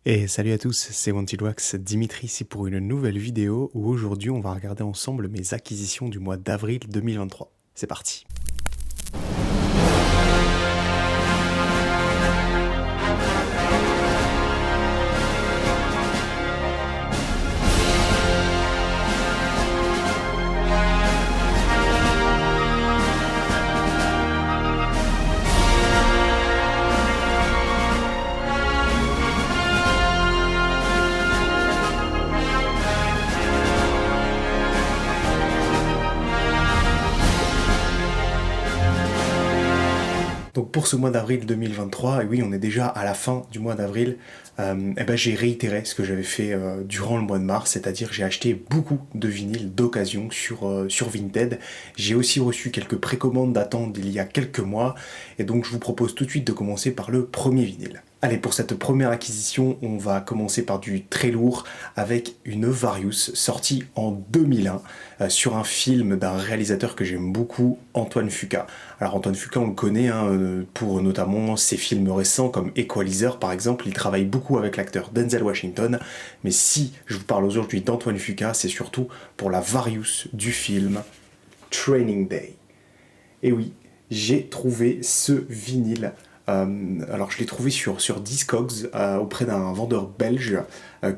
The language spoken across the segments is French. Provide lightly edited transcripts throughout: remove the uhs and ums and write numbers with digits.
Et salut à tous, c'est Wantilwax, Dimitri ici pour une nouvelle vidéo où aujourd'hui on va regarder ensemble mes acquisitions du mois d'avril 2023. C'est parti. Donc pour ce mois d'avril 2023, et oui on est déjà à la fin du mois d'avril, j'ai réitéré ce que j'avais fait durant le mois de mars, c'est-à-dire j'ai acheté beaucoup de vinyles d'occasion sur Vinted. J'ai aussi reçu quelques précommandes d'attente il y a quelques mois, et donc je vous propose tout de suite de commencer par le premier vinyle. Allez, pour cette première acquisition, on va commencer par du très lourd avec une Various sortie en 2001 sur un film d'un réalisateur que j'aime beaucoup, Antoine Fuqua. Alors Antoine Fuqua, on le connaît pour notamment ses films récents comme Equalizer par exemple. Il travaille beaucoup avec l'acteur Denzel Washington, mais si je vous parle aujourd'hui d'Antoine Fuqua, c'est surtout pour la Various du film Training Day. Et oui, j'ai trouvé ce vinyle. Alors je l'ai trouvé sur Discogs auprès d'un vendeur belge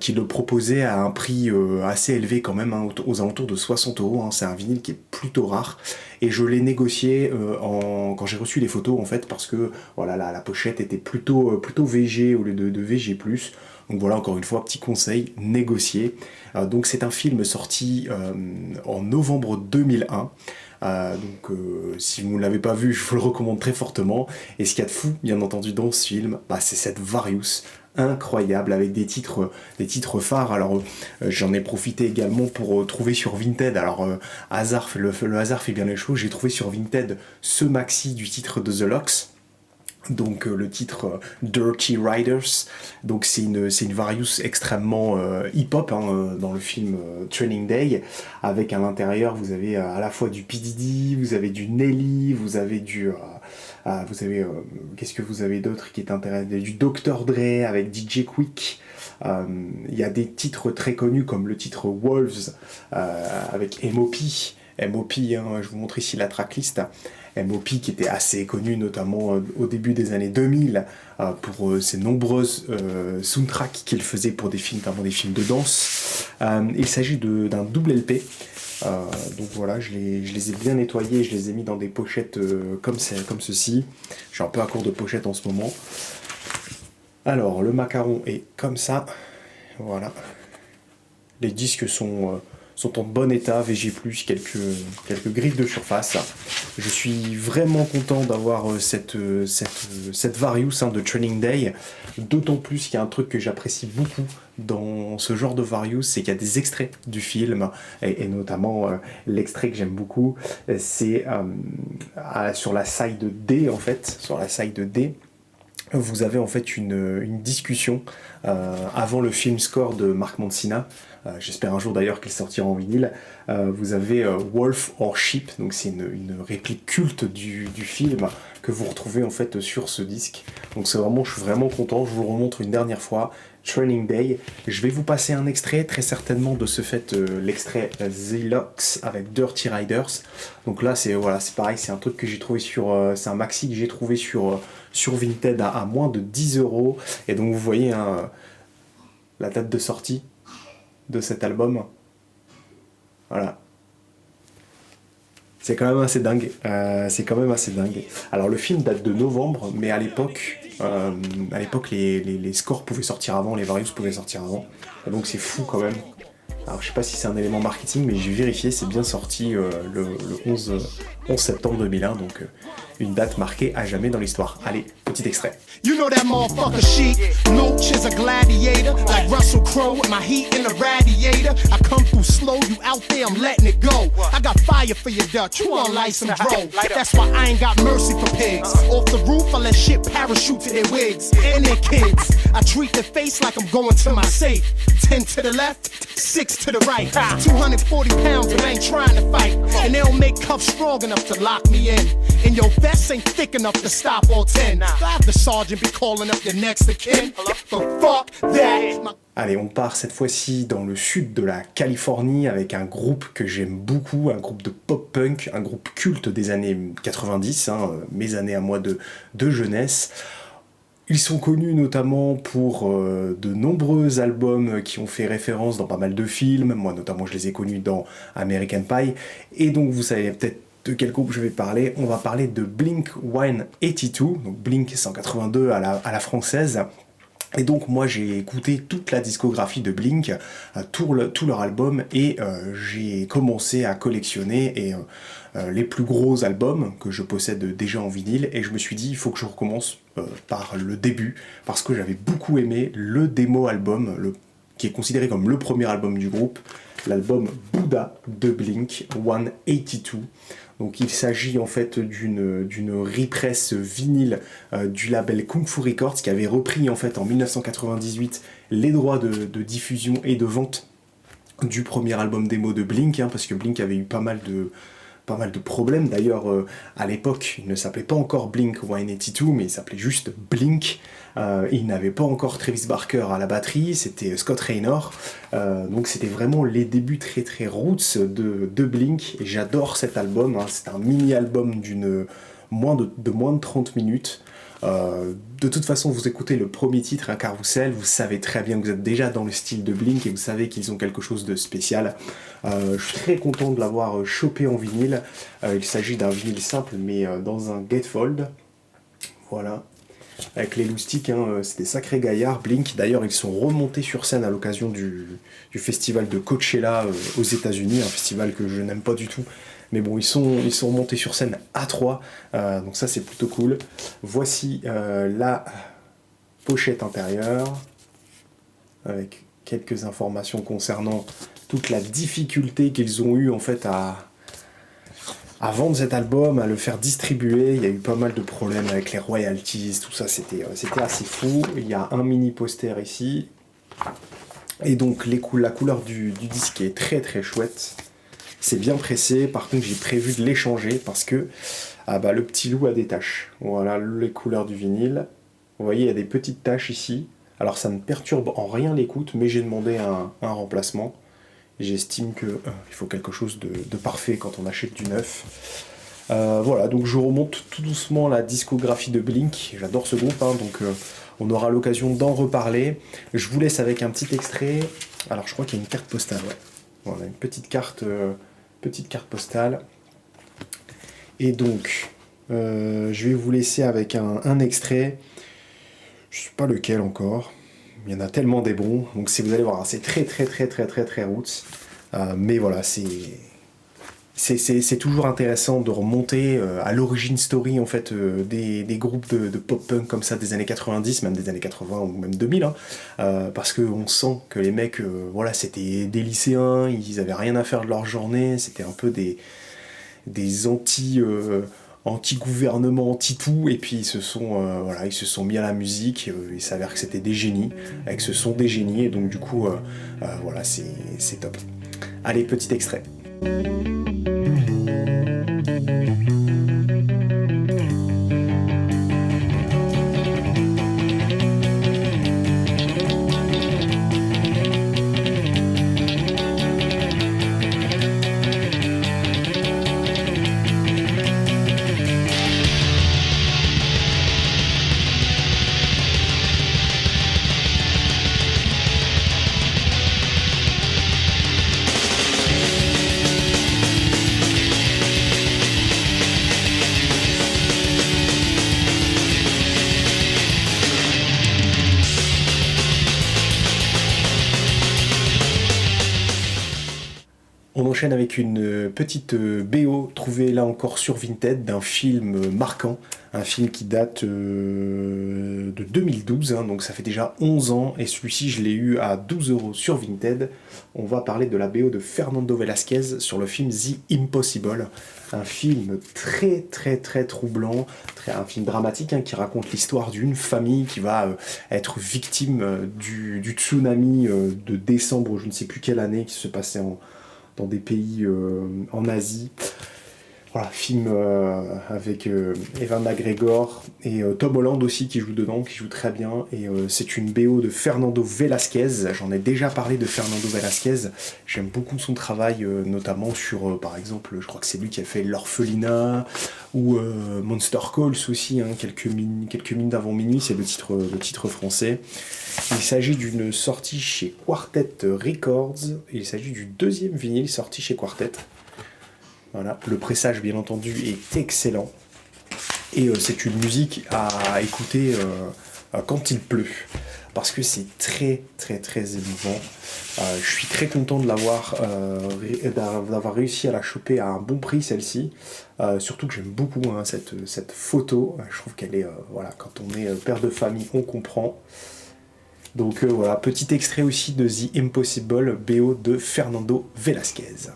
qui le proposait à un prix assez élevé quand même, aux alentours de 60 €. C'est un vinyle qui est plutôt rare et je l'ai négocié quand j'ai reçu les photos en fait, parce que voilà, la pochette était plutôt VG au lieu de VG+. Donc voilà, encore une fois, petit conseil, négocier. Donc c'est un film sorti en novembre 2001. Si vous ne l'avez pas vu, je vous le recommande très fortement. Et ce qu'il y a de fou, bien entendu, dans ce film, c'est cette Various incroyable avec des titres phares. Alors j'en ai profité également pour trouver sur Vinted. Alors le hasard fait bien les choses. J'ai trouvé sur Vinted ce maxi du titre de The Lox. Donc le titre Dirty Riders, donc c'est une Various extrêmement hip-hop dans le film Training Day, avec à l'intérieur vous avez à la fois du P. Diddy, vous avez du Nelly, vous avez qu'est-ce que vous avez d'autre qui est intéressant, du Dr. Dre avec DJ Quick. Il y a des titres très connus comme le titre Wolves avec M.O.P. Je vous montre ici la tracklist. M.O.P. qui était assez connu notamment au début des années 2000 pour ses nombreuses soundtracks qu'il faisait pour des films, notamment des films de danse. Il s'agit d'un double LP. Donc voilà, je les ai bien nettoyés, je les ai mis dans des pochettes comme ceci. Je suis un peu à court de pochettes en ce moment. Alors le macaron est comme ça. Voilà. Les disques sont en bon état, VG+, quelques griffes de surface. Je suis vraiment content d'avoir cette Various de Training Day, d'autant plus qu'il y a un truc que j'apprécie beaucoup dans ce genre de Various, c'est qu'il y a des extraits du film, et notamment l'extrait que j'aime beaucoup, c'est sur la side D en fait, vous avez en fait une discussion avant le film score de Mark Mancina. J'espère un jour d'ailleurs qu'il sortira en vinyle. Vous avez Wolf or Sheep, donc c'est une réplique culte du film que vous retrouvez en fait sur ce disque. Donc je suis vraiment content, je vous le remontre une dernière fois. Training Day. Je vais vous passer un extrait, très certainement de ce fait, l'extrait The Lox avec Dirty Riders. Donc là c'est pareil, c'est un truc que j'ai trouvé c'est un maxi que j'ai trouvé sur Vinted à moins de 10 €. Et donc vous voyez la date de sortie de cet album. Voilà. C'est quand même assez dingue. Alors le film date de novembre, mais à l'époque, les scores pouvaient sortir avant, les Various pouvaient sortir avant. Donc c'est fou quand même. Alors je sais pas si c'est un élément marketing, mais j'ai vérifié, c'est bien sorti le 11 septembre 2001, donc une date marquée à jamais dans l'histoire. Allez, petit extrait. You know that motherfucker sheep, Nooch is a gladiator, like Russell crow with my heat in the radiator. I come through slow, you out there, I'm letting it go. I got fire for your Dutch, you on light some dro. That's why I ain't got mercy for pigs. Off the roof, I let shit parachute to their wigs and their kids. I treat their face like I'm going to my safe. 10 to the left, 6 to the right. 240 pounds, but I ain't trying to fight. And they don't make cuffs strong enough to lock me in. And your vest ain't thick enough to stop all 10. Have the sergeant be calling up your next of kin. But fuck that. Allez, on part cette fois-ci dans le sud de la Californie avec un groupe que j'aime beaucoup, un groupe de pop-punk, un groupe culte des années 90, mes années à moi de jeunesse. Ils sont connus notamment pour de nombreux albums qui ont fait référence dans pas mal de films. Moi notamment je les ai connus dans American Pie. Et donc vous savez peut-être de quel groupe je vais parler. On va parler de Blink-182, donc Blink 182 à la française. Et donc moi j'ai écouté toute la discographie de Blink, tout leur album, et j'ai commencé à collectionner les plus gros albums que je possède déjà en vinyle, et je me suis dit il faut que je recommence par le début, parce que j'avais beaucoup aimé le démo album, qui est considéré comme le premier album du groupe, l'album Buddha de Blink 182. Donc il s'agit en fait d'une repress vinyle du label Kung Fu Records qui avait repris en fait en 1998 les droits de diffusion et de vente du premier album démo de Blink, parce que Blink avait eu pas mal de problèmes. D'ailleurs, à l'époque, il ne s'appelait pas encore Blink 182, mais il s'appelait juste Blink. Il n'avait pas encore Travis Barker à la batterie, c'était Scott Raynor. Donc c'était vraiment les débuts très très roots de Blink, et j'adore cet album. C'est un mini-album de moins de 30 minutes. De toute façon, vous écoutez le premier titre, un Carousel, vous savez très bien que vous êtes déjà dans le style de Blink et vous savez qu'ils ont quelque chose de spécial. Je suis très content de l'avoir chopé en vinyle. Il s'agit d'un vinyle simple, mais dans un gatefold. Voilà. Avec les loustiques, c'est des sacrés gaillards, Blink. D'ailleurs, ils sont remontés sur scène à l'occasion du festival de Coachella aux États-Unis, un festival que je n'aime pas du tout. Mais bon, ils sont remontés sur scène à 3, donc ça c'est plutôt cool. Voici la pochette intérieure, avec quelques informations concernant toute la difficulté qu'ils ont eu en fait à vendre cet album, à le faire distribuer. Il y a eu pas mal de problèmes avec les royalties, tout ça, c'était assez fou. Il y a un mini poster ici, et donc la couleur du disque est très très chouette. C'est bien pressé, par contre j'ai prévu de l'échanger parce que le petit loup a des taches. Voilà les couleurs du vinyle. Vous voyez, il y a des petites taches ici. Alors ça ne perturbe en rien l'écoute, mais j'ai demandé un remplacement. J'estime qu'il faut quelque chose de parfait quand on achète du neuf. Voilà, donc je remonte tout doucement la discographie de Blink. J'adore ce groupe, donc on aura l'occasion d'en reparler. Je vous laisse avec un petit extrait. Alors je crois qu'il y a une carte postale, ouais. Voilà, une petite carte postale. Et donc, je vais vous laisser avec un extrait. Je ne sais pas lequel encore. Il y en a tellement des bons. Donc si vous allez voir, c'est très très très très très très roots. Mais voilà, c'est toujours intéressant de remonter à l'origine story en fait des groupes de pop-punk comme ça des années 90, même des années 80 ou même 2000, parce qu'on sent que les mecs, c'était des lycéens, ils avaient rien à faire de leur journée, c'était un peu des anti-gouvernement, anti-tout, et puis ils se sont mis à la musique, il s'avère que c'était des génies, et que ce sont des génies, et donc du coup, c'est top. Allez, petit extrait. On enchaîne avec une petite BO trouvée là encore sur Vinted d'un film marquant, un film qui date de 2012, hein, donc ça fait déjà 11 ans, et celui-ci je l'ai eu à 12 € sur Vinted. On va parler de la BO de Fernando Velasquez sur le film The Impossible, un film très très très troublant, un film dramatique hein, qui raconte l'histoire d'une famille qui va être victime du tsunami de décembre, je ne sais plus quelle année, qui se passait dans des pays en Asie. Voilà, film avec Evan McGregor et Tom Holland aussi qui joue dedans, qui joue très bien. Et c'est une BO de Fernando Velasquez. J'en ai déjà parlé de Fernando Velasquez. J'aime beaucoup son travail, notamment sur, par exemple, je crois que c'est lui qui a fait L'Orphelinat ou Monster Calls aussi, hein, quelques mines d'avant minuit, c'est le titre français. Il s'agit d'une sortie chez Quartet Records. Il s'agit du deuxième vinyle sorti chez Quartet. Voilà, le pressage bien entendu est excellent et c'est une musique à écouter quand il pleut parce que c'est très très très émouvant. Je suis très content de d'avoir réussi à la choper à un bon prix celle-ci, surtout que j'aime beaucoup hein, cette photo. Je trouve qu'elle est voilà, quand on est père de famille on comprend. Donc voilà, petit extrait aussi de The Impossible, BO de Fernando Velasquez.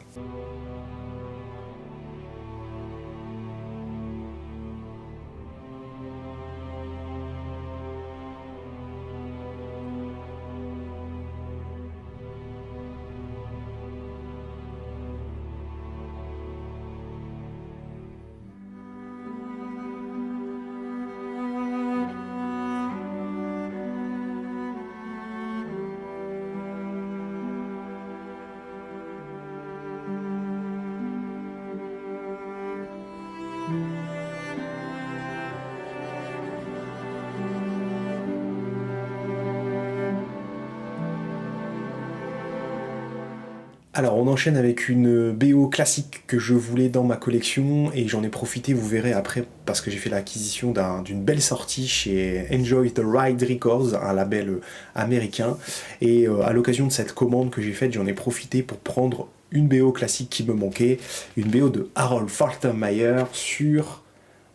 Alors on enchaîne avec une BO classique que je voulais dans ma collection et j'en ai profité, vous verrez après, parce que j'ai fait l'acquisition d'une belle sortie chez Enjoy the Ride Records, un label américain, et à l'occasion de cette commande que j'ai faite, j'en ai profité pour prendre une BO classique qui me manquait, une BO de Harold Faltermeyer sur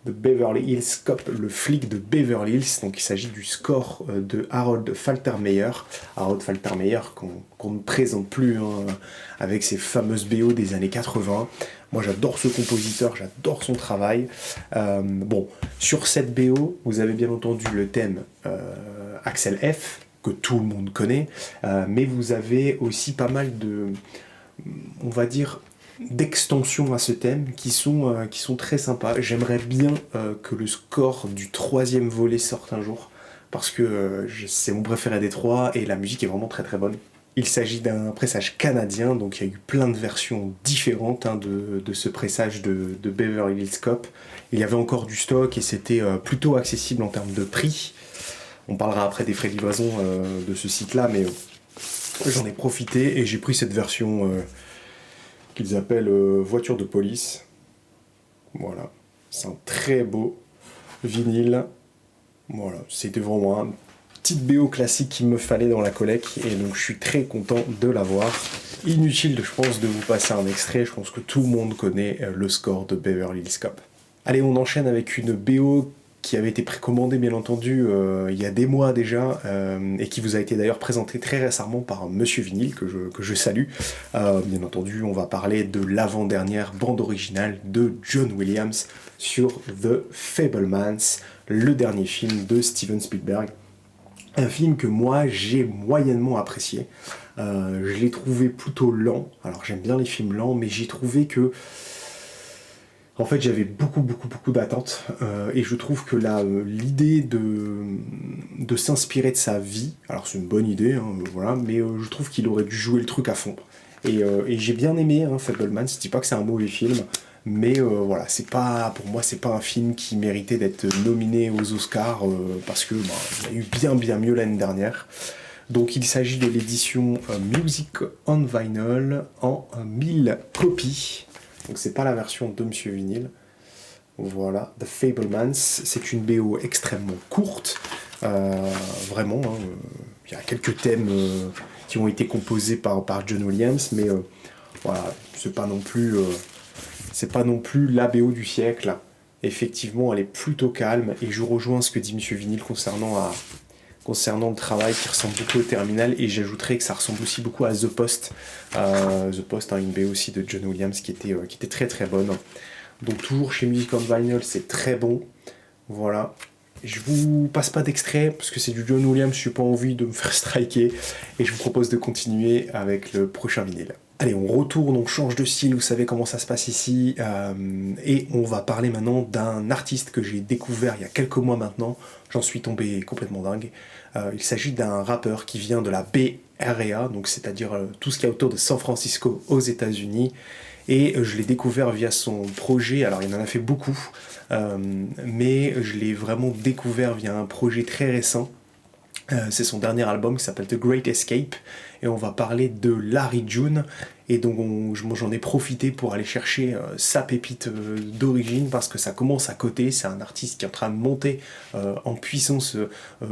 The Beverly Hills Cop, le flic de Beverly Hills. Donc il s'agit du score de Harold Faltermeyer. Harold Faltermeyer qu'on ne présente plus hein, avec ses fameuses BO des années 80. Moi j'adore ce compositeur, j'adore son travail. Bon, sur cette BO, vous avez bien entendu le thème Axel F, que tout le monde connaît, mais vous avez aussi pas mal de, on va dire, d'extensions à ce thème qui sont très sympas. J'aimerais bien que le score du 3e volet sorte un jour parce que c'est mon préféré des 3 et la musique est vraiment très très bonne. Il s'agit d'un pressage canadien, donc il y a eu plein de versions différentes hein, de ce pressage de Beverly Hills Cop. Il y avait encore du stock et c'était plutôt accessible en termes de prix. On parlera après des frais de livraison de ce site-là, mais j'en ai profité et j'ai pris cette version qu'ils appellent voiture de police. Voilà, c'est un très beau vinyle. Voilà, c'était vraiment une petite BO classique qu'il me fallait dans la collecte et donc je suis très content de l'avoir. Inutile, je pense, de vous passer un extrait, je pense que tout le monde connaît le score de Beverly Hills Cop. Allez, on enchaîne avec une BO qui avait été précommandée bien entendu il y a des mois déjà et qui vous a été d'ailleurs présentée très récemment par Monsieur Vinyl que je salue. Bien entendu, on va parler de l'avant-dernière bande originale de John Williams sur The Fabelmans, le dernier film de Steven Spielberg. Un film que moi j'ai moyennement apprécié. Je l'ai trouvé plutôt lent. Alors j'aime bien les films lents, mais j'ai trouvé que en fait, j'avais beaucoup d'attentes et je trouve que l'idée de s'inspirer de sa vie, alors c'est une bonne idée, hein, voilà, mais je trouve qu'il aurait dû jouer le truc à fond. Et j'ai bien aimé hein, Fabelmans, je dis pas que c'est un mauvais film, mais voilà, pour moi, c'est pas un film qui méritait d'être nominé aux Oscars parce que il y a eu bien mieux l'année dernière. Donc il s'agit de l'édition Music on Vinyl en 1000 copies. Donc c'est pas la version de Monsieur Vinyl. Voilà, The Fabelmans, c'est une BO extrêmement courte, vraiment. Il y a quelques thèmes qui ont été composés par John Williams, mais voilà, c'est pas non plus la BO du siècle. effectivement, elle est plutôt calme, et je rejoins ce que dit Monsieur Vinyl concernant le travail qui ressemble beaucoup au Terminal, et j'ajouterais que ça ressemble aussi beaucoup à The Post. The Post, une BO aussi de John Williams qui était très très bonne. Donc toujours chez Music on Vinyl, c'est très bon. Voilà. Je vous passe pas d'extrait parce que c'est du John Williams, je n'ai pas envie de me faire striker, et je vous propose de continuer avec le prochain vinyle. Allez, on retourne, on change de style, vous savez comment ça se passe ici, et on va parler maintenant d'un artiste que j'ai découvert il y a quelques mois maintenant. J'en suis tombé complètement dingue. Il s'agit d'un rappeur qui vient de la Bay Area, donc c'est-à-dire tout ce qu'il y a autour de San Francisco aux États-Unis. Et je l'ai découvert via son projet, alors il en a fait beaucoup, mais je l'ai vraiment découvert via un projet très récent. C'est son dernier album qui s'appelle The Great Escape, et on va parler de Larry June. Et donc j'en ai profité pour aller chercher sa pépite d'origine, parce que ça commence à côté. C'est un artiste qui est en train de monter en puissance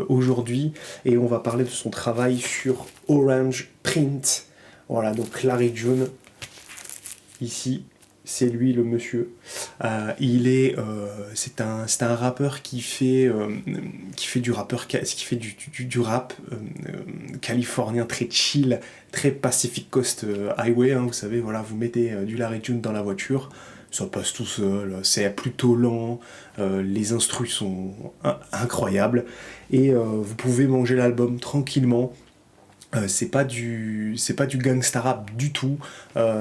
aujourd'hui, et on va parler de son travail sur Orange Print. Voilà, donc Larry June. Ici, c'est lui le monsieur. C'est un rappeur qui fait du rap californien très chill, très Pacific Coast Highway. Vous savez, voilà, vous mettez du Larry June dans la voiture, ça passe tout seul, c'est plutôt lent, les instrus sont incroyables, et vous pouvez manger l'album tranquillement. C'est pas du gangsta rap du tout,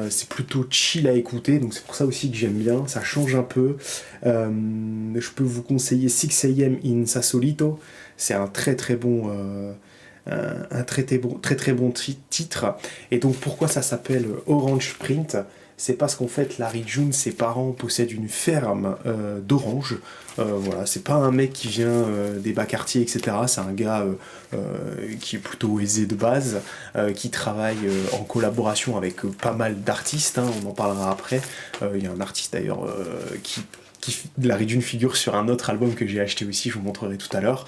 c'est plutôt chill à écouter, donc c'est pour ça aussi que j'aime bien, ça change un peu. Je peux vous conseiller 6am in Sasolito, c'est un très très bon titre. Et donc pourquoi ça s'appelle Orange Print? C'est parce qu'en fait Larry June, ses parents possèdent une ferme d'oranges. Voilà, c'est pas un mec qui vient des bas quartiers, etc. C'est un gars qui est plutôt aisé de base, qui travaille en collaboration avec pas mal d'artistes, on en parlera après. Il y a un artiste d'ailleurs qui Larry June figure sur un autre album que j'ai acheté aussi, je vous montrerai tout à l'heure.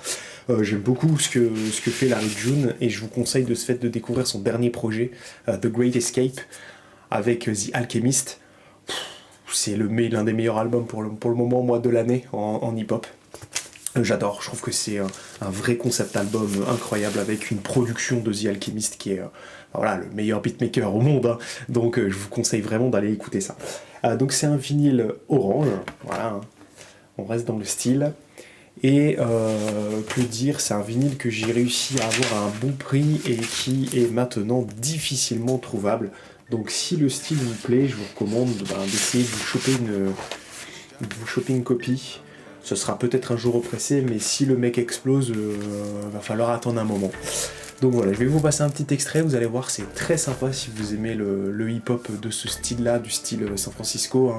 J'aime beaucoup ce que fait Larry June, et je vous conseille de ce fait de découvrir son dernier projet, The Great Escape, avec The Alchemist. C'est l'un des meilleurs albums pour le moment, moi, de l'année en hip-hop. J'adore, je trouve que c'est un vrai concept album incroyable, avec une production de The Alchemist qui est voilà, le meilleur beatmaker au monde, donc je vous conseille vraiment d'aller écouter ça. Donc c'est un vinyle orange, voilà, on reste dans le style. Et que dire, c'est un vinyle que j'ai réussi à avoir à un bon prix et qui est maintenant difficilement trouvable. Donc si le style vous plaît, je vous recommande d'essayer de vous choper une copie. Ce sera peut-être un jour au pressé, mais si le mec explose, va falloir attendre un moment. Donc voilà, je vais vous passer un petit extrait, vous allez voir, c'est très sympa si vous aimez le hip-hop de ce style-là, du style San Francisco.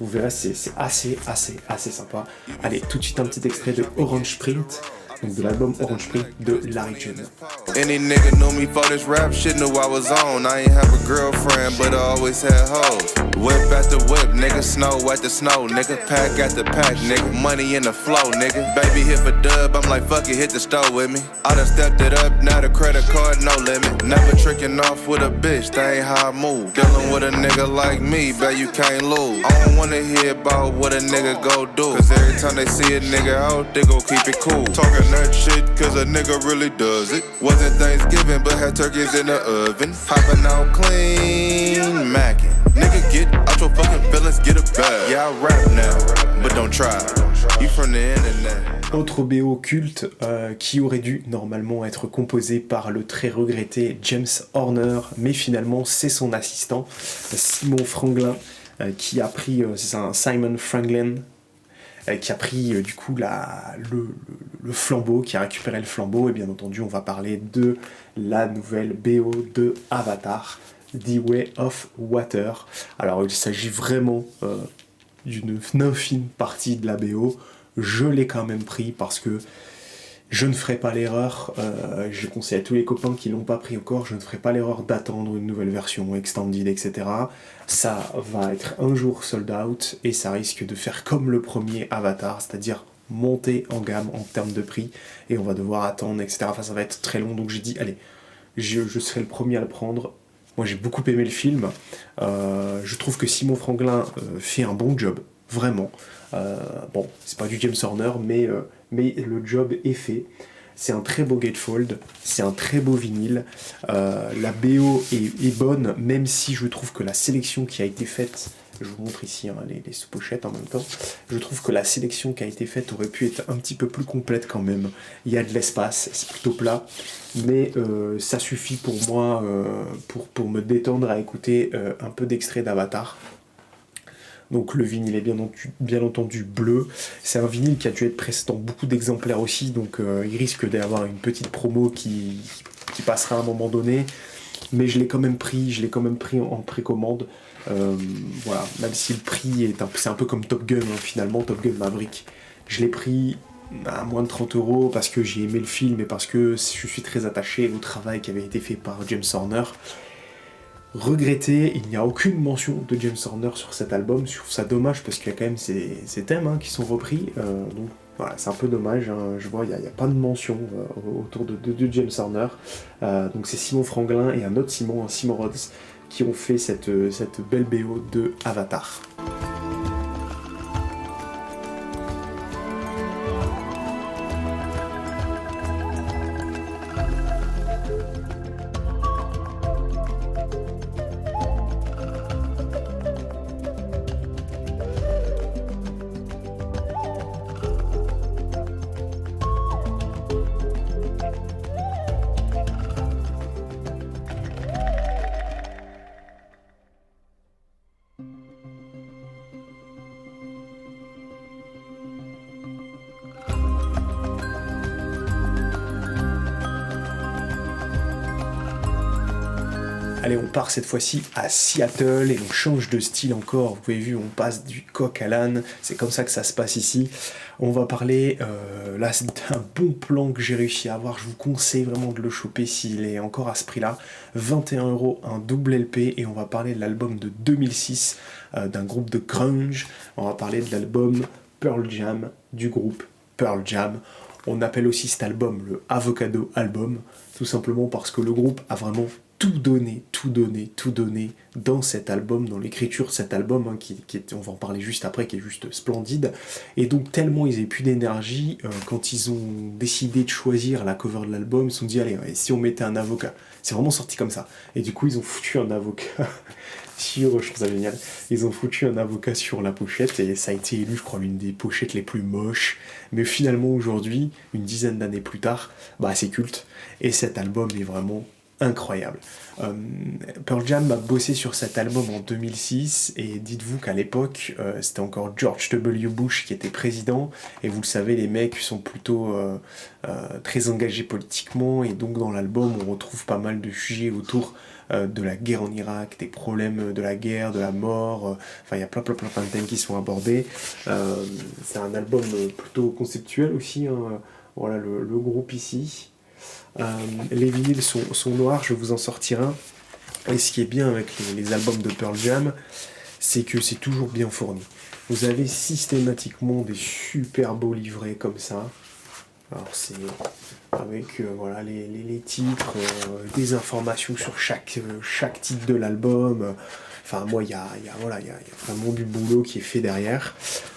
Vous verrez, c'est assez sympa. Allez, tout de suite un petit extrait de Orange Print, donc de l'album Orange Print de Larry June. Any nigga knew me for this rap shit, knew I was on. I ain't have a girlfriend, but I always had hoes. Whip after whip, nigga, snow at the snow, nigga, pack at the pack, nigga, money in the flow, nigga. Baby hit for dub, I'm like, fuck it, hit the store with me. I done stepped it up, now the credit card, no limit. Never tricking off with a bitch, that ain't how I move. Dealing with a nigga like me, bet you can't lose. I don't wanna hear about what a nigga go do, cause every time they see a nigga out, they gon' keep it cool. Talking that shit, cause a nigga really does it. Wasn't Thanksgiving, but had turkeys in the oven. Hopping out clean, mackin'. Nigga, get out your fucking feelings, get a bag. Yeah, I rap now, but don't try. You from the internet. Autre BO culte qui aurait dû normalement être composé par le très regretté James Horner, mais finalement c'est son assistant Simon Franklin qui a pris, c'est un Simon Franklin qui a pris du coup le flambeau, qui a récupéré le flambeau, et bien entendu on va parler de la nouvelle BO de Avatar, The Way of Water. Alors il s'agit vraiment d'une infime partie de la BO. Je l'ai quand même pris parce que je ne ferai pas l'erreur, je conseille à tous les copains qui l'ont pas pris encore, je ne ferai pas l'erreur d'attendre une nouvelle version extended, etc. Ça va être un jour sold out et ça risque de faire comme le premier Avatar, c'est-à-dire monter en gamme en termes de prix, et on va devoir attendre, etc. Enfin, ça va être très long, donc j'ai dit, allez, je serai le premier à le prendre. Moi j'ai beaucoup aimé le film, je trouve que Simon Franklin fait un bon job, vraiment. Bon, c'est pas du James Horner, mais le job est fait. C'est un très beau gatefold, c'est un très beau vinyle. La BO est bonne, même si je trouve que la sélection qui a été faite, je vous montre ici les sous-pochettes en même temps, je trouve que la sélection qui a été faite aurait pu être un petit peu plus complète quand même. Il y a de l'espace, c'est plutôt plat, mais ça suffit pour moi pour me détendre à écouter un peu d'extrait d'Avatar. Donc le vinyle est bien entendu bleu. C'est un vinyle qui a dû être pressé dans beaucoup d'exemplaires aussi, donc il risque d'y avoir une petite promo qui passera à un moment donné. Mais je l'ai quand même pris en précommande. Voilà, même si le prix c'est un peu comme Top Gun finalement, Top Gun Maverick. Je l'ai pris à moins de 30€ parce que j'ai aimé le film et parce que je suis très attaché au travail qui avait été fait par James Horner. Regretté, il n'y a aucune mention de James Horner sur cet album. Je trouve ça dommage parce qu'il y a quand même ces thèmes qui sont repris. Donc voilà, c'est un peu dommage. Je vois, il n'y a pas de mention autour de James Horner. Donc c'est Simon Franglin et un autre Simon Rhodes, qui ont fait cette belle BO de Avatar. Allez, on part cette fois-ci à Seattle et on change de style encore. Vous avez vu, on passe du coq à l'âne. C'est comme ça que ça se passe ici. On va parler, là c'est un bon plan que j'ai réussi à avoir. Je vous conseille vraiment de le choper s'il est encore à ce prix-là. 21€, un double LP, et on va parler de l'album de 2006 d'un groupe de grunge. On va parler de l'album Pearl Jam du groupe Pearl Jam. On appelle aussi cet album le Avocado Album, tout simplement parce que le groupe a vraiment tout donné dans cet album, dans l'écriture de cet album, qui est, on va en parler juste après, qui est juste splendide. Et donc tellement ils avaient plus d'énergie, quand ils ont décidé de choisir la cover de l'album, ils se sont dit allez, si on mettait un avocat, c'est vraiment sorti comme ça. Et du coup ils ont foutu un avocat je trouve ça génial, ils ont foutu un avocat sur la pochette et ça a été élu, je crois, l'une des pochettes les plus moches. Mais finalement aujourd'hui, une dizaine d'années plus tard, c'est culte et cet album est vraiment incroyable. Pearl Jam a bossé sur cet album en 2006 et dites-vous qu'à l'époque c'était encore George W. Bush qui était président, et vous le savez, les mecs sont plutôt très engagés politiquement, et donc dans l'album on retrouve pas mal de sujets autour de la guerre en Irak, des problèmes de la guerre, de la mort, il y a plein de thèmes qui sont abordés. C'est un album plutôt conceptuel aussi, voilà le groupe ici. Les vinyles sont noirs, je vais vous en sortir un. Et ce qui est bien avec les albums de Pearl Jam, c'est que c'est toujours bien fourni. Vous avez systématiquement des super beaux livrets comme ça. Alors c'est avec voilà, les titres, des informations sur chaque titre de l'album. Enfin moi il y a vraiment du boulot qui est fait derrière.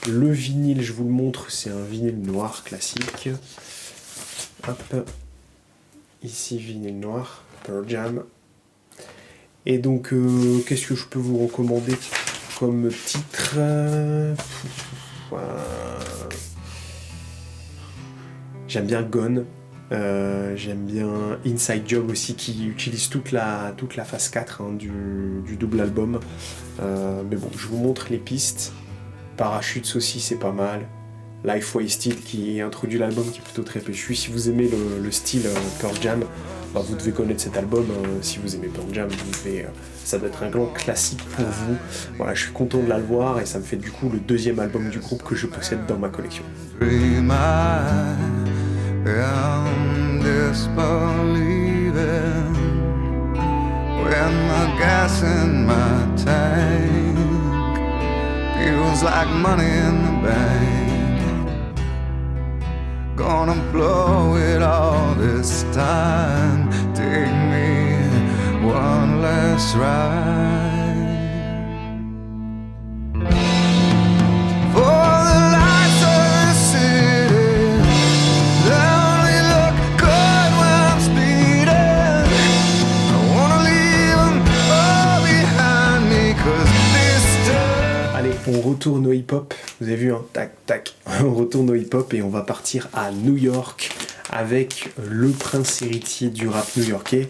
Le vinyle, je vous le montre, c'est un vinyle noir classique. Hop. Ici, vinyle noir, Pearl Jam. Et donc, qu'est-ce que je peux vous recommander comme titre? J'aime bien Gone. J'aime bien Inside Job aussi, qui utilise toute la phase 4 du double album. Mais bon, je vous montre les pistes. Parachutes aussi, c'est pas mal. Life Wasted qui introduit l'album, qui est plutôt très péchu. Si vous aimez le style Pearl Jam, vous devez connaître cet album. Si vous aimez Pearl Jam, ça doit être un grand classique pour vous. Voilà, je suis content de l'avoir et ça me fait du coup le deuxième album du groupe que je possède dans ma collection. Gonna blow it all this time. Take me one last ride. retourne au hip-hop, vous avez vu, hein, tac, tac, on retourne au hip-hop et on va partir à New York avec le prince héritier du rap new-yorkais.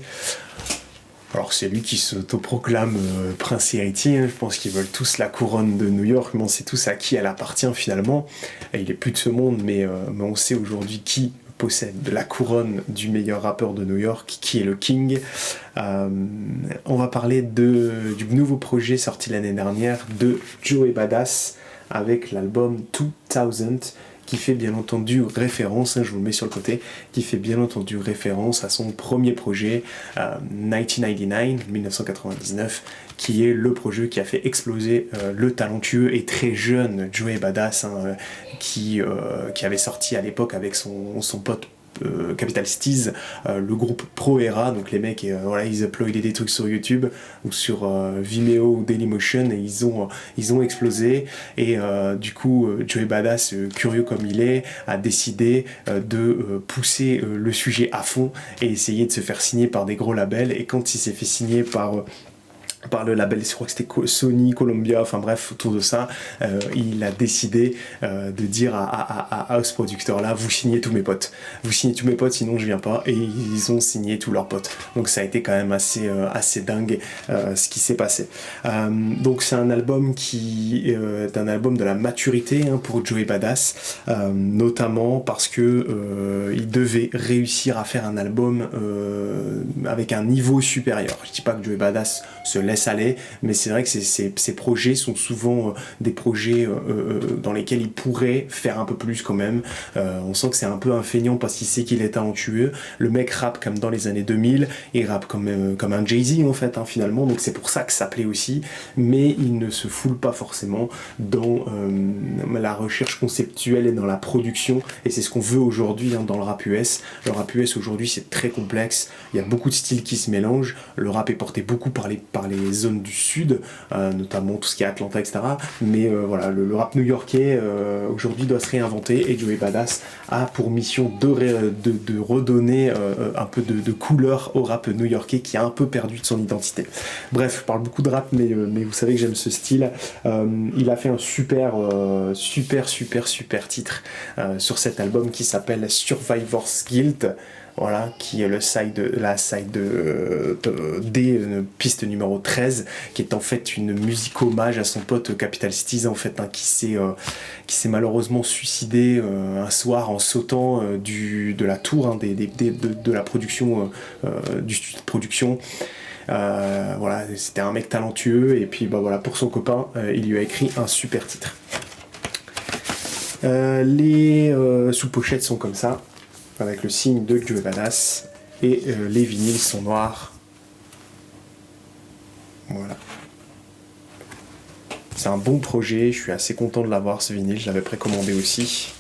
Alors c'est lui qui s'autoproclame prince héritier, hein. Je pense qu'ils veulent tous la couronne de New York, mais on sait tous à qui elle appartient finalement. Et il est plus de ce monde, mais on sait aujourd'hui qui possède la couronne du meilleur rappeur de New York, qui est le King. On va parler du nouveau projet sorti l'année dernière de Joey Badass avec l'album 2000, qui fait bien entendu référence, hein, je vous le mets sur le côté, qui fait bien entendu référence à son premier projet, 1999, qui est le projet qui a fait exploser le talentueux et très jeune Joey Badass, hein, qui avait sorti à l'époque avec son pote Capital Steez, le groupe Pro Era. Donc les mecs voilà, ils uploadaient des trucs sur YouTube ou sur Vimeo ou Dailymotion et ils ont explosé. Et du coup Joey Badass, curieux comme il est, a décidé de pousser le sujet à fond et essayer de se faire signer par des gros labels. Et quand il s'est fait signer par le label, je crois que c'était Sony, Columbia, enfin bref, autour de ça, il a décidé de dire à ce producteur-là, vous signez tous mes potes, sinon je viens pas, et ils ont signé tous leurs potes. Donc ça a été quand même assez dingue ce qui s'est passé. Donc c'est un album qui est un album de la maturité, hein, pour Joey Badass, notamment parce que il devait réussir à faire un album avec un niveau supérieur. Je dis pas que Joey Badass se laisse aller, mais c'est vrai que ces projets sont souvent des projets dans lesquels il pourrait faire un peu plus quand même. On sent que c'est un peu un feignant parce qu'il sait qu'il est talentueux. Le mec rappe comme dans les années 2000, il rappe comme un Jay-Z en fait, hein, finalement, donc c'est pour ça que ça plaît aussi, mais il ne se foule pas forcément dans la recherche conceptuelle et dans la production, et c'est ce qu'on veut aujourd'hui, hein, dans le rap US. Le rap US aujourd'hui c'est très complexe, il y a beaucoup de styles qui se mélangent, le rap est porté beaucoup par les zones du sud, notamment tout ce qui est Atlanta, etc. Mais voilà, le rap new-yorkais aujourd'hui doit se réinventer, et Joey Badass a pour mission de redonner un peu de couleur au rap new-yorkais qui a un peu perdu de son identité. Bref, je parle beaucoup de rap, mais vous savez que j'aime ce style. Il a fait un super titre sur cet album qui s'appelle Survivor's Guilt. Voilà, qui est la side D, piste numéro 13, qui est en fait une musique hommage à son pote Capital Steez, en fait, hein, qui s'est malheureusement suicidé un soir en sautant de la tour, hein, de la production, du studio de production. Voilà, c'était un mec talentueux, et puis bah, voilà, pour son copain, il lui a écrit un super titre. Les sous-pochettes sont comme ça, avec le signe de Joey Badass, et les vinyles sont noirs. Voilà. C'est un bon projet, je suis assez content de l'avoir, ce vinyle, je l'avais précommandé aussi.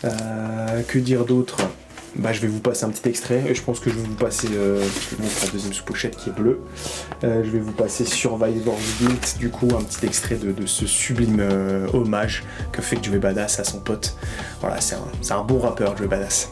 Que dire d'autre ? Bah, je vais vous passer un petit extrait, je pense que je vais vous passer, je vous montre la deuxième sous-pochette qui est bleue, je vais vous passer Survivor's Guilt, du coup un petit extrait de ce sublime hommage que fait Joey Badass à son pote. Voilà, c'est un bon rappeur, Joey Badass.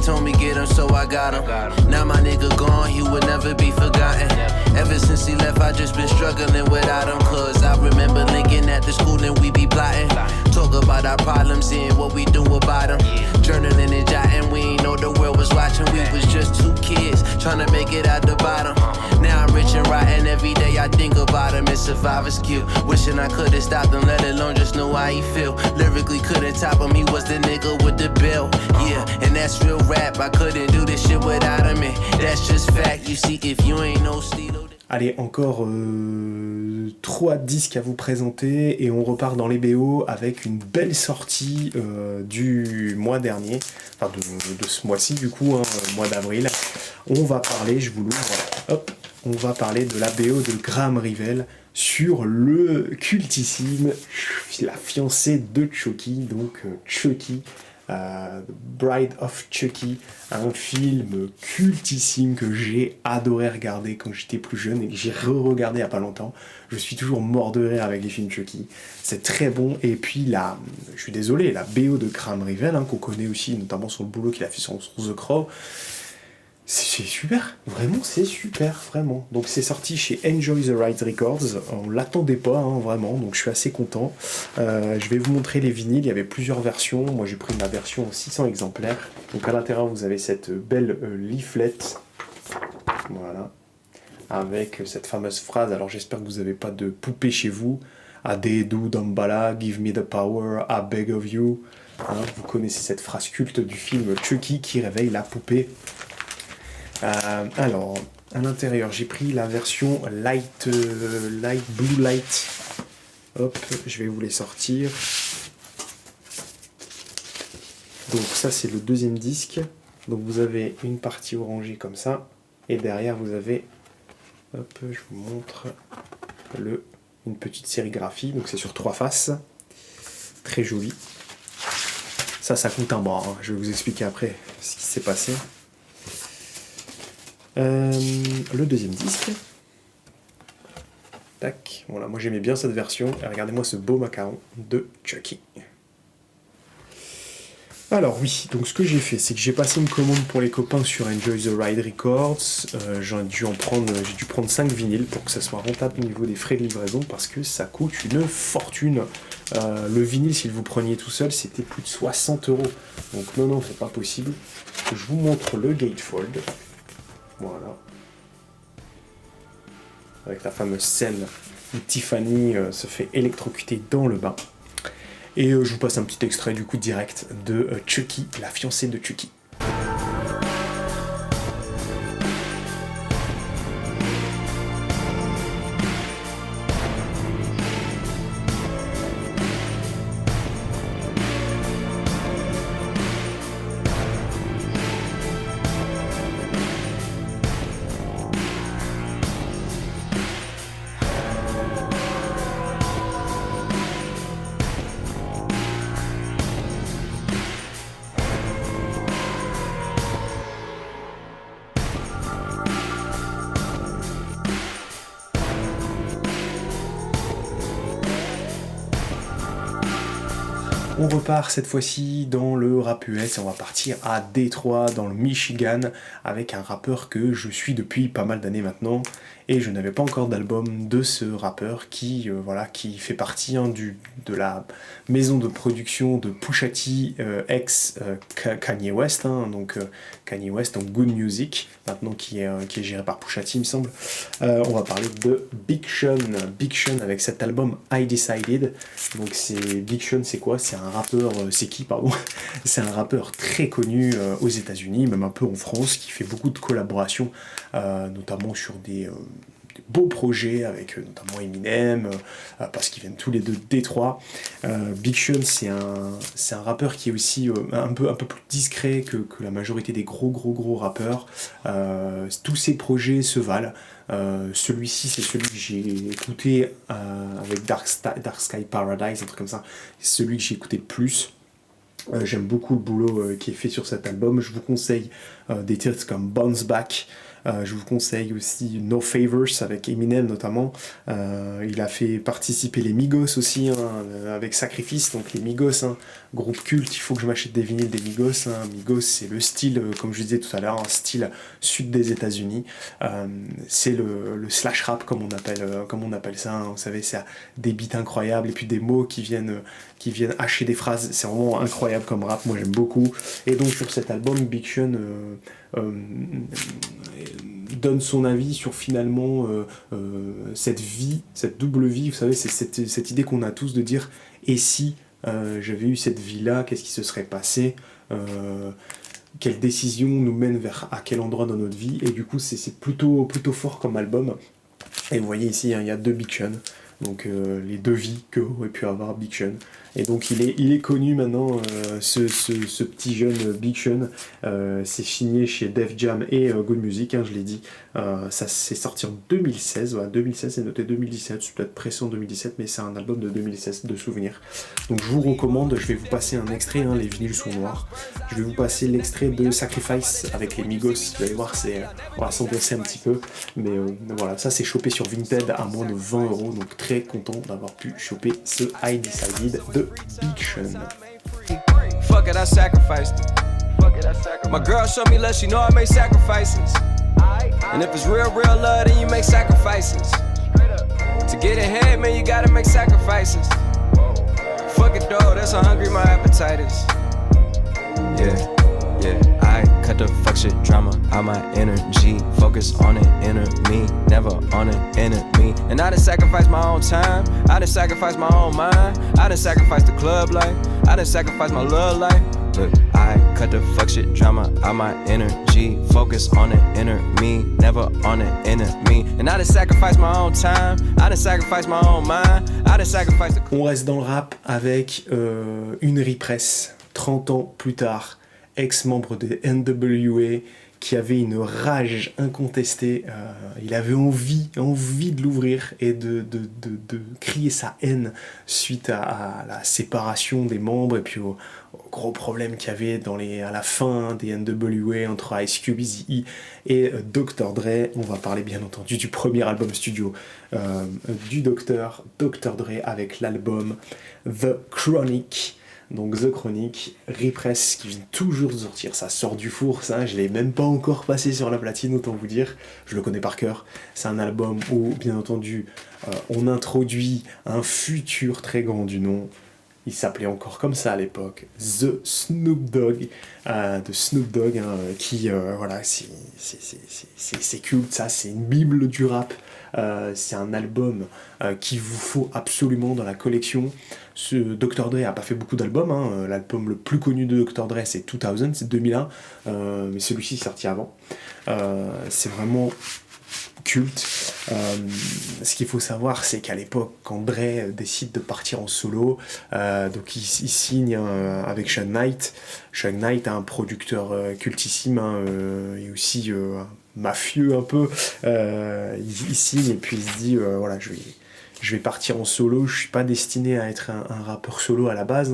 Told me get him, so I got him. Now my nigga gone, he would never be forgotten. Ever since he left, I just been struggling without him. Cause I remember linking at the school and we be plotting. Talk about our problems, seeing what we do about them. Journaling and jotting, we ain't know the world was watching. We was just two kids, trying to make it out the bottom. Now I'm rich and rotten, every day I think about him. It's survivor's guilt. Wishing I could've stopped him, let alone just know how he feel. Lyrically couldn't top him, he was the nigga with the bill. Yeah, and that's real rap, I couldn't do this shit without him. And that's just fact, you see, if you ain't no Stilo. Allez, encore 3 disques à vous présenter et on repart dans les BO avec une belle sortie du mois dernier, enfin de ce mois-ci du coup, hein, mois d'avril. On va parler, je vous l'ouvre, hop, on va parler de la BO de Graham Revell sur le cultissime La fiancée de Chucky, donc Chucky. Bride of Chucky, un film cultissime que j'ai adoré regarder quand j'étais plus jeune et que j'ai re-regardé il n'y a pas longtemps. Je suis toujours mort de rire avec les films Chucky. C'est très bon. Et puis je suis désolé, la BO de Graham Revel, qu'on connaît aussi, notamment sur le boulot qu'il a fait sur The Crow, c'est super, vraiment c'est super, vraiment. Donc c'est sorti chez Enjoy the Ride Records, on l'attendait pas, vraiment, donc je suis assez content. Je vais vous montrer les vinyles, il y avait plusieurs versions, moi j'ai pris ma version 600 exemplaires. Donc à l'intérieur vous avez cette belle leaflet, voilà, avec cette fameuse phrase, alors j'espère que vous n'avez pas de poupée chez vous, Adedu Dambala, give me the power, I beg of you. Vous connaissez cette phrase culte du film Chucky qui réveille la poupée. Alors, à l'intérieur, j'ai pris la version light blue light. Hop, je vais vous les sortir. Donc ça, c'est le deuxième disque. Donc vous avez une partie orangée comme ça, et derrière vous avez, hop, je vous montre une petite sérigraphie. Donc c'est sur 3 faces, très joli. Ça compte un bras. Je vais vous expliquer après ce qui s'est passé. Le deuxième disque. Tac, voilà, moi j'aimais bien cette version. Et regardez-moi ce beau macaron de Chucky. Alors oui, donc ce que j'ai fait, c'est que j'ai passé une commande pour les copains sur Enjoy the Ride Records. J'ai dû prendre 5 vinyles pour que ça soit rentable au niveau des frais de livraison parce que ça coûte une fortune. Le vinyle, si vous preniez tout seul, c'était plus de 60 €. Donc non, c'est pas possible. Je vous montre le gatefold. Voilà. Avec la fameuse scène où Tiffany se fait électrocuter dans le bain. Et je vous passe un petit extrait du coup direct de Chucky, la fiancée de Chucky. On repart cette fois-ci dans le rap US et on va partir à Détroit, dans le Michigan, avec un rappeur que je suis depuis pas mal d'années maintenant. Et je n'avais pas encore d'album de ce rappeur qui fait partie de la maison de production de Pusha T ex Kanye West, donc Kanye West, donc Good Music, maintenant qui est géré par Pusha T, il me semble. On va parler de Big Sean avec cet album I Decided. Donc Big Sean, c'est quoi? C'est un rappeur, c'est un rappeur très connu aux États-Unis, même un peu en France, qui fait beaucoup de collaborations, notamment sur des beaux projets avec notamment Eminem, parce qu'ils viennent tous les deux de Détroit. Big Sean, c'est un rappeur qui est aussi un peu plus discret que la majorité des gros rappeurs. Tous ses projets se valent. Celui-ci, c'est celui que j'ai écouté avec Dark Sky Paradise, un truc comme ça. C'est celui que j'ai écouté le plus. J'aime beaucoup le boulot qui est fait sur cet album. Je vous conseille des titres comme Bounce Back. Je vous conseille aussi No Favors avec Eminem notamment. Il a fait participer les Migos aussi avec Sacrifice. Donc les Migos, groupe culte, il faut que je m'achète des vinyles des Migos. Migos, c'est le style, comme je disais tout à l'heure, un style sud des États-Unis. C'est le slash rap comme on appelle ça. Vous savez, c'est des beats incroyables et puis des mots qui viennent hacher des phrases. C'est vraiment incroyable comme rap. Moi j'aime beaucoup. Et donc sur cet album, Big Sean donne son avis sur finalement cette double vie, vous savez, c'est cette idée qu'on a tous de dire et si j'avais eu cette vie-là, qu'est-ce qui se serait passé, quelle décision nous mène à quel endroit dans notre vie, et du coup c'est plutôt fort comme album. Et vous voyez ici, il y a 2 Big Sean. donc les devis que aurait pu avoir Big Sean. Et donc il est connu maintenant, ce petit jeune Big Sean. C'est signé chez Def Jam et Good Music, je l'ai dit. Ça s'est sorti en 2016, voilà, 2016, c'est noté 2017, c'est peut-être pressé en 2017, mais c'est un album de 2016 de souvenirs. Donc je vous recommande, je vais vous passer un extrait, les vinyles sont noirs. Je vais vous passer l'extrait de Sacrifice avec les Migos, vous allez voir, on va s'ambiancer un petit peu. Mais voilà, ça c'est chopé sur Vinted à moins de 20 €, donc très content d'avoir pu choper ce I Decided de Big Sean. Fuck it, I sacrificed it. My girl showed me love, she know I make sacrifices. And if it's real love, then you make sacrifices. To get ahead, man, you gotta make sacrifices. Fuck it though, that's how hungry my appetite is. Yeah, I cut the fuck shit drama out my energy. Focus on an inner me, never on an enemy. And I done sacrifice my own time, I done sacrifice my own mind. I done sacrifice the club life, I done sacrifice my love life. Look, I cut the fuck shit drama out my energy. Focus on an inner me, never on an enemy. And I done sacrifice my own time, I done sacrifice my own mind. I done sacrifice the... On reste dans le rap avec une repress 30 ans plus tard, ex-membre de NWA, qui avait une rage incontestée. Il avait envie de l'ouvrir et de crier sa haine suite à la séparation des membres et puis au gros problème qu'il y avait à la fin des NWA entre Ice Cube, Eazy-E et Dr. Dre. On va parler bien entendu du premier album studio du Dr. Dre avec l'album The Chronic. Donc The Chronic, Repress qui vient toujours de sortir, ça sort du four, ça, je l'ai même pas encore passé sur la platine, autant vous dire, je le connais par cœur. C'est un album où, bien entendu, on introduit un futur très grand du nom. Il s'appelait encore comme ça à l'époque, The Snoop Dogg, de Snoop Dogg, qui, voilà, c'est culte, ça, c'est une bible du rap. C'est un album qu'il vous faut absolument dans la collection. Dr. Dre a pas fait beaucoup d'albums, l'album le plus connu de Dr. Dre c'est 2000, c'est 2001, mais celui-ci est sorti avant. C'est vraiment culte. Ce qu'il faut savoir, c'est qu'à l'époque, quand Dre décide de partir en solo, donc il signe avec Suge Knight. Suge Knight, un producteur cultissime, et aussi mafieux un peu. Il signe et puis il se dit voilà, je vais partir en solo, je suis pas destiné à être un rappeur solo à la base.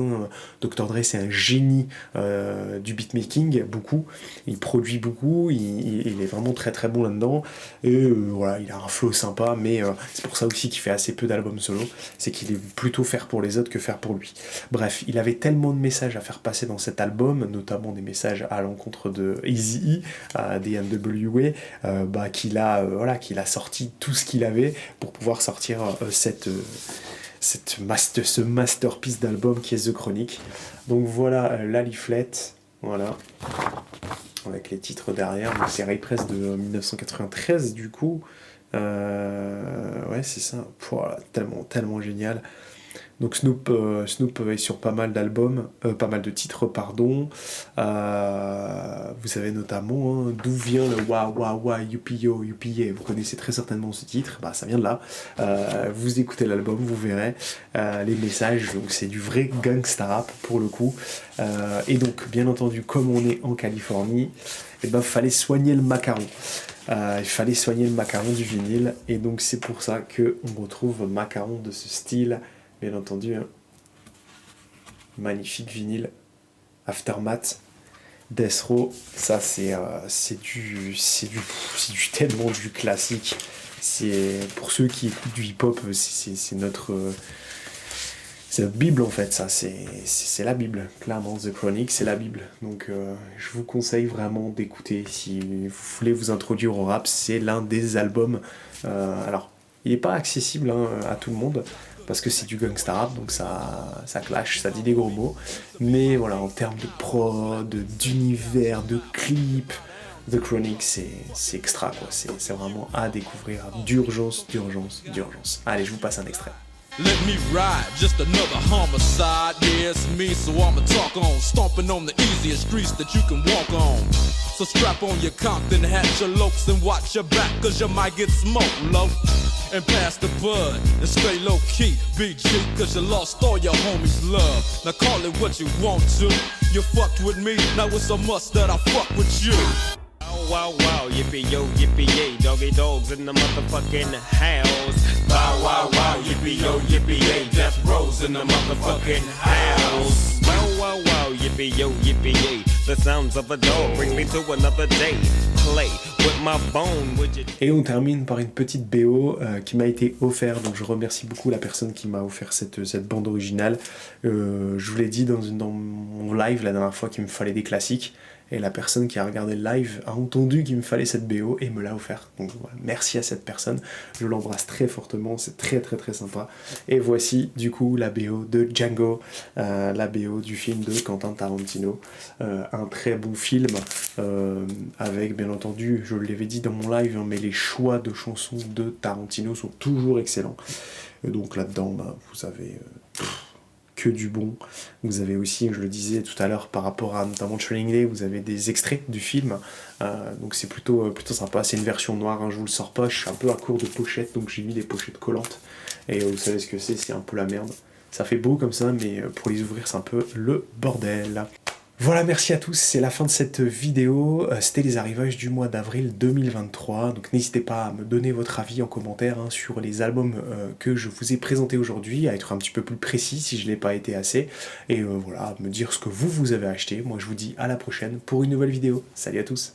Dr. Dre c'est un génie du beatmaking, beaucoup. Il produit beaucoup, il est vraiment très très bon là-dedans. Et voilà, il a un flow sympa, mais c'est pour ça aussi qu'il fait assez peu d'albums solo. C'est qu'il est plutôt faire pour les autres que faire pour lui. Bref, il avait tellement de messages à faire passer dans cet album, notamment des messages à l'encontre de Eazy-E, des NWA, qu'il a sorti tout ce qu'il avait pour pouvoir sortir ce masterpiece d'album qui est The Chronic. Donc voilà la leaflet, voilà, avec les titres derrière. Donc c'est Repress de 1993 du coup. Ouais, c'est ça. Voilà, tellement génial. Donc Snoop est sur pas mal d'albums, pas mal de titres, pardon. Vous savez notamment d'où vient le Wa Wa Wa Yuppie-Yo Yuppie. Vous connaissez très certainement ce titre, ça vient de là. Vous écoutez l'album, vous verrez les messages. Donc c'est du vrai gangsta rap pour le coup. Et donc bien entendu, comme on est en Californie, fallait soigner le macaron. Il fallait soigner le macaron du vinyle, et donc c'est pour ça qu'on retrouve un macaron de ce style. Bien entendu, magnifique vinyle, Aftermath, Death Row, ça c'est tellement du classique. C'est pour ceux qui écoutent du hip-hop, c'est notre Bible en fait, ça c'est la Bible, clairement. The Chronic c'est la Bible, donc je vous conseille vraiment d'écouter si vous voulez vous introduire au rap. C'est l'un des albums, alors il n'est pas accessible à tout le monde, parce que c'est du gangsta rap, donc ça clash, ça dit des gros mots. Mais voilà, en termes de prod, d'univers, de clip, The Chronic, c'est extra, quoi. C'est vraiment à découvrir d'urgence. Allez, je vous passe un extrait. Let me ride, just another homicide. Yeah, it's me, so I'ma talk on. Stomping on the easiest streets that you can walk on. So strap on your Compton hat, your lokes, and watch your back, cause you might get smoked, low. and pass the bud and stay low key. BG, cause you lost all your homies' love. Now call it what you want to. You fucked with me, now it's a must that I fuck with you. Wow, wow, yippee yo, yippee yay, doggy dogs in the motherfucking house. Bow wow, wow, yippee yo, yippee yay, death rows in the motherfucking house. Wow, wow, wow, yippee yo, yippee yay, the sounds of a dog bring me to another day. Play with my bone, would you... Et on termine par une petite BO qui m'a été offerte, donc je remercie beaucoup la personne qui m'a offert cette bande originale. Je vous l'ai dit dans mon live la dernière fois qu'il me fallait des classiques. Et la personne qui a regardé le live a entendu qu'il me fallait cette BO et me l'a offert. Donc voilà, merci à cette personne, je l'embrasse très fortement, c'est très très très sympa. Et voici du coup la BO de Django, la BO du film de Quentin Tarantino. Un très bon film, avec bien entendu, je l'avais dit dans mon live, hein, mais les choix de chansons de Tarantino sont toujours excellents. Et donc là-dedans, bah, vous avez... que du bon. Vous avez aussi, je le disais tout à l'heure, par rapport à notamment Training Day, vous avez des extraits du film, donc c'est plutôt sympa. C'est une version noire, hein, je vous le sors pas, je suis un peu à court de pochettes, donc j'ai mis des pochettes collantes, et vous savez ce que c'est un peu la merde. Ça fait beau comme ça, mais pour les ouvrir c'est un peu le bordel. Voilà, merci à tous, c'est la fin de cette vidéo, c'était les arrivages du mois d'avril 2023, donc n'hésitez pas à me donner votre avis en commentaire hein, sur les albums que je vous ai présentés aujourd'hui, à être un petit peu plus précis si je n'ai pas été assez, et voilà, me dire ce que vous avez acheté. Moi je vous dis à la prochaine pour une nouvelle vidéo, salut à tous.